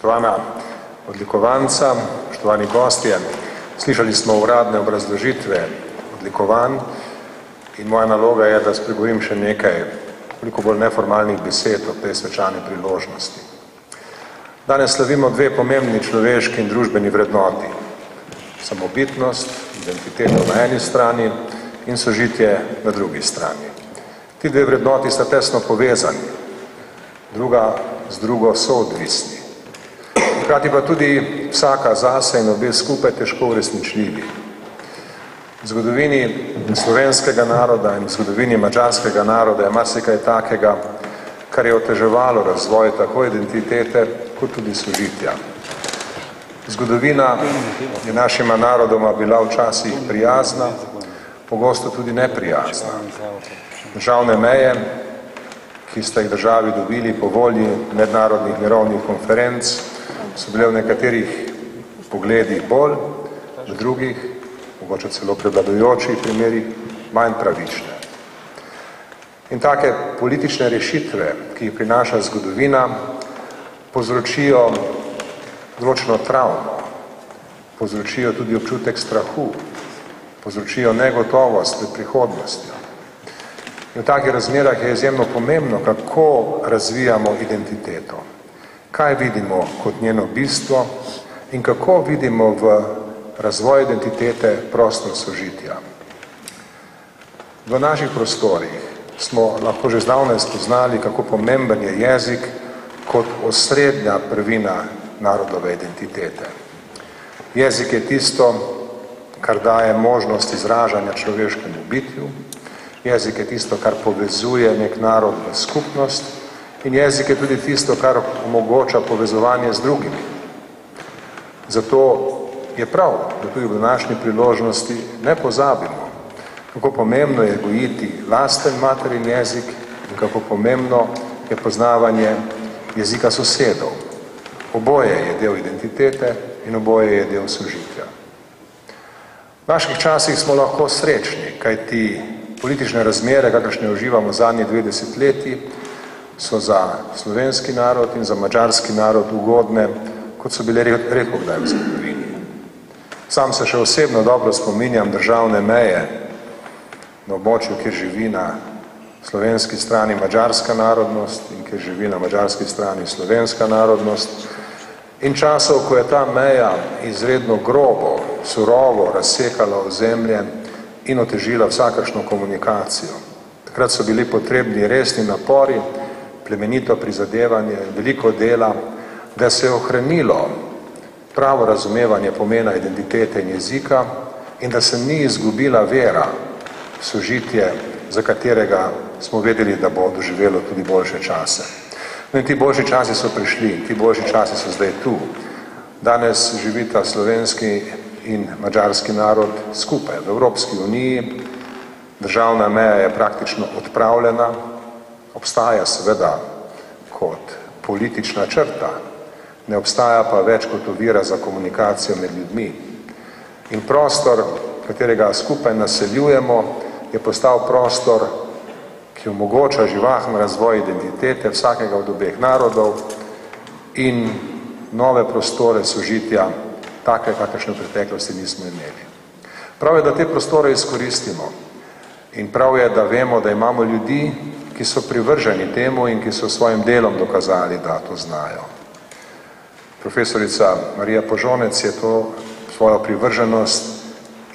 Spoštovana odlikovanca, spoštovani gostje, slišali smo uradne obrazložitve odlikovanj in moja naloga je, da spregovorim še nekaj veliko bolj neformalnih besed o tej svečani priložnosti. Danes slavimo dve pomembni človeški in družbeni vrednoti. Samobitnost, identiteto na eni strani in sožitje na drugi strani. Ti dve vrednoti sta tesno povezani, druga z drugo so odvisni. Hkrati pa tudi vsaka zase in obe skupaj težko uresničljivi. V zgodovini slovenskega naroda in v zgodovini madžarskega naroda je marsikaj takega, kar je oteževalo razvoj tako identitete kot tudi sožitja. Zgodovina je našima narodoma bila včasih prijazna, pogosto tudi neprijazna. Državne meje, ki sta jih državi dobili po volji mednarodnih mirovnih konferenc, so bile v nekaterih pogledih bolj, v drugih, mogoče celo prevladujočih primerih, manj pravične. In take politične rešitve, ki jih prinaša zgodovina, povzročijo določeno travmo, povzročijo tudi občutek strahu, povzročijo negotovost pred prihodnostjo. In v takih razmerah je izjemno pomembno, kako razvijamo identiteto, kaj vidimo kot njeno bistvo in kako vidimo v razvoj identitete prostor sožitja. V naših prostorih smo lahko že zdavnaj spoznali, kako pomemben je jezik kot osrednja prvina narodove identitete. Jezik je tisto, kar daje možnost izražanja človeškemu bitju, jezik je tisto, kar povezuje nek narod v skupnost in jezik je tudi tisto, kar omogoča povezovanje z drugimi. Zato je prav, da tudi v današnji priložnosti ne pozabimo, kako pomembno je gojiti lasten materin jezik in kako pomembno je poznavanje jezika sosedov. Oboje je del identitete in oboje je del sožitja. V naših časih smo lahko srečni, kajti politične razmere, kakršne uživamo zadnji 20 leti, so za slovenski narod in za madžarski narod ugodne, kot so bile redkokdaj v zgodovini. Sam se še osebno dobro spominjam državne meje na območju, kjer živi na slovenski strani madžarska narodnost in kjer živi na madžarski strani slovenska narodnost in časov, ko je ta meja izredno grobo, surovo razsekala ozemlje in otežila vsakršno komunikacijo. Takrat so bili potrebni resni napori, plemenito prizadevanje, veliko dela, da se je ohranilo pravo razumevanje pomena identitete in jezika in da se ni izgubila vera v sožitje, za katerega smo vedeli, da bo doživelo tudi boljše čase. No in ti boljši časi so prišli, ti boljši časi so zdaj tu. Danes živita slovenski in madžarski narod skupaj v Evropski uniji, državna meja je praktično odpravljena, obstaja seveda kot politična črta, ne obstaja pa več kot ovira za komunikacijo med ljudmi. In prostor, katerega skupaj naseljujemo, je postal prostor, ki omogoča živahen razvoj identitete vsakega od obeh narodov in nove prostore sožitja, take, kakršne v preteklosti nismo imeli. Prav je, da te prostore izkoristimo in prav je, da vemo, da imamo ljudi, ki so privrženi temu in ki so svojim delom dokazali, da to znajo. Profesorica Marija Požonec je to svojo privrženost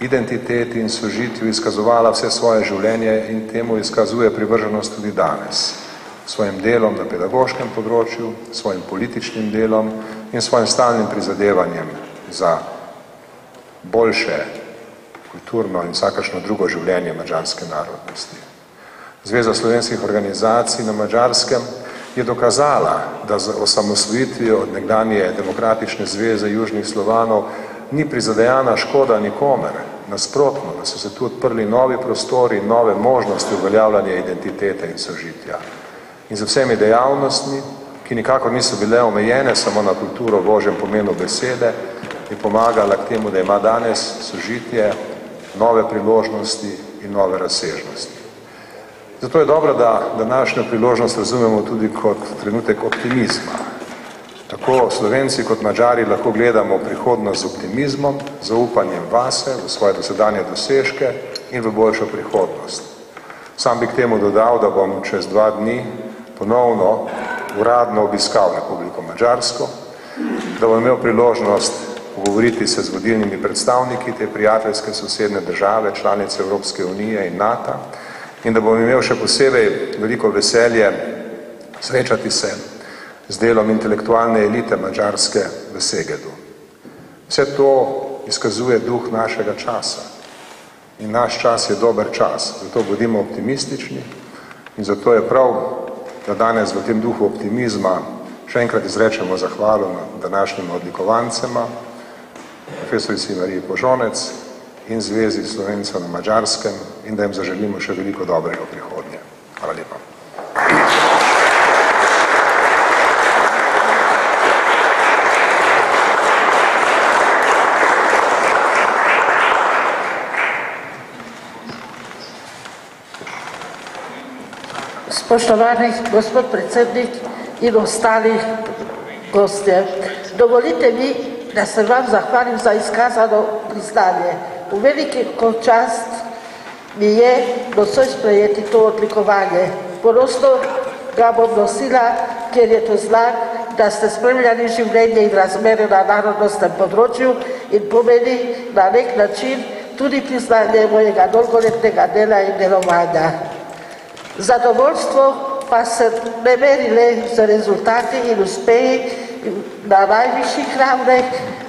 identiteti in sožitju izkazovala vse svoje življenje in temu izkazuje privrženost tudi danes. Svojim delom na pedagoškem področju, svojim političnim delom in svojim stalnim prizadevanjem za boljše kulturno in vsakršno drugo življenje madžarske narodnosti. Zveza slovenskih organizacij na Madžarskem je dokazala, da z osamosvojitvijo od nekdanje Demokratične zveze Južnih Slovanov ni prizadejana škoda nikomer, nasprotno, da so se tu odprli novi prostori in nove možnosti uveljavljanja identitete in sožitja. In z vsemi dejavnostmi, ki nikakor niso bile omejene samo na kulturo v ožjem pomenu besede, je pomagala k temu, da ima danes sožitje nove priložnosti in nove razsežnosti. Zato je dobro, da današnjo priložnost razumemo tudi kot trenutek optimizma, tako Tako Slovenci kot Madžari lahko gledamo prihodnost z optimizmom, zaupanjem vase, v svoje dosedanje dosežke in v boljšo prihodnost. Sam bi k temu dodal, da bom čez 2 dni ponovno uradno obiskal Republiko Madžarsko, da bom imel priložnost pogovoriti se z vodilnimi predstavniki te prijateljske sosedne države, članice Evropske unije in NATO, in da bom imel še posebej veliko veselje srečati se z delom intelektualne elite Madžarske v Segedu. Vse to izkazuje duh našega časa. In naš čas je dober čas, zato bodimo optimistični in zato je prav, da danes v tem duhu optimizma še enkrat izrečemo zahvalo današnjima odlikovancema, profesorici Mariji Požonec in Zvezi Slovencev na Madžarskem in da jim zaželimo še veliko dobrega v prihodnje. Hvala lepa. Spoštovani gospod predsednik in ostali gostje, dovolite mi, da se vam zahvalim za izkazano priznanje. V veliko čast mi je nocoj sprejeti to odlikovanje. Ponosno ga bom nosila, ker je to znak, da ste spremljali življenje in razmere na narodnostnem področju in pomeni na nek način tudi priznanje mojega dolgoletnega dela in delovanja. Zadovoljstvo pa se ne meri le z rezultati in uspehi na najvišjih ravneh,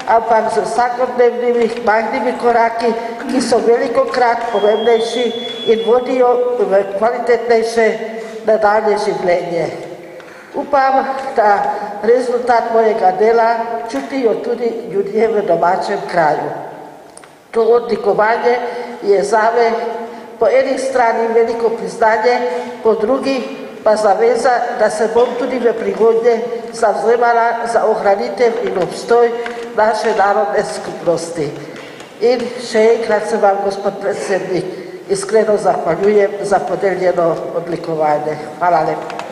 ampak z vsakodnevnimi majhnimi koraki, ki so velikokrat pomembnejši in vodijo v kvalitetnejše nadaljnje življenje. Upam, da rezultat mojega dela čutijo tudi ljudje v domačem kraju. To odlikovanje je zame po eni strani veliko priznanje, po drugi pa zaveza, da se bom tudi v prihodnje zavzemala za ohranitev in obstoj naše narodne skupnosti. In še enkrat se vam, gospod predsednik, iskreno zahvaljujem za podeljeno odlikovanje. Hvala lepa.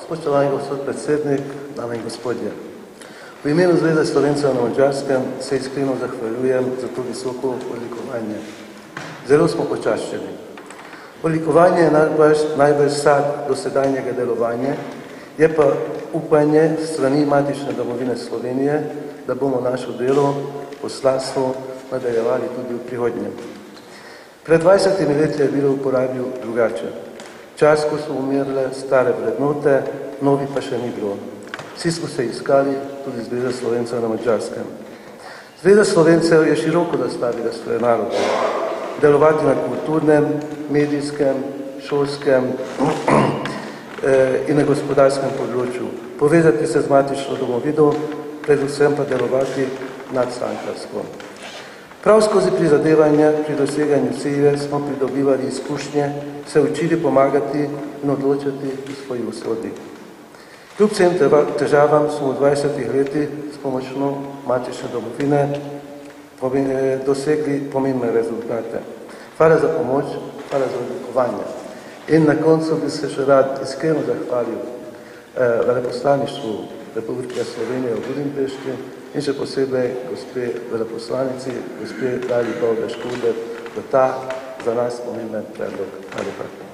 Spoštovani gospod predsednik, dame in gospodje. V imenu Zveze Slovencev na Madžarskem se iskreno zahvaljujem za to visoko odlikovanje. Zelo smo počaščeni. Odlikovanje je najbolj sad dosedanjega delovanja, je pa upanje strani matične domovine Slovenije, da bomo našo delo, poslanstvo nadaljevali tudi v prihodnje. Pred 20 leti je bilo v uporabi drugače. Čas, ko so umirile stare vrednote, novi pa še ni bilo. Vsi smo se iskali, tudi Zveza Slovencev na Madžarskem. Zveza Slovencev je široko zastavila svoje narode. Delovati na kulturnem, medijskem, šolskem in na gospodarskem področju. Povezati se z matično domovino, predvsem pa delovati nadstrankarsko. Prav skozi prizadevanja pri doseganju ciljev smo pridobivali izkušnje, se učili pomagati in odločati v svoji usodi. Kljub vsem težavam smo v 20 letih s pomočjo matične domovine dosegli pomembne rezultate. Hvala za pomoč, hvala za odlikovanje. In na koncu bi se še rad iskreno zahvalil veleposlaništvu Republike Slovenije v Budimpešti in še posebej gospe veleposlanici, gospe Dali Bovde Škude, za ta za nas pomemben predlog. Hvala lepa.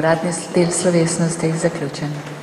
Uradni del slovesnosti zaključen.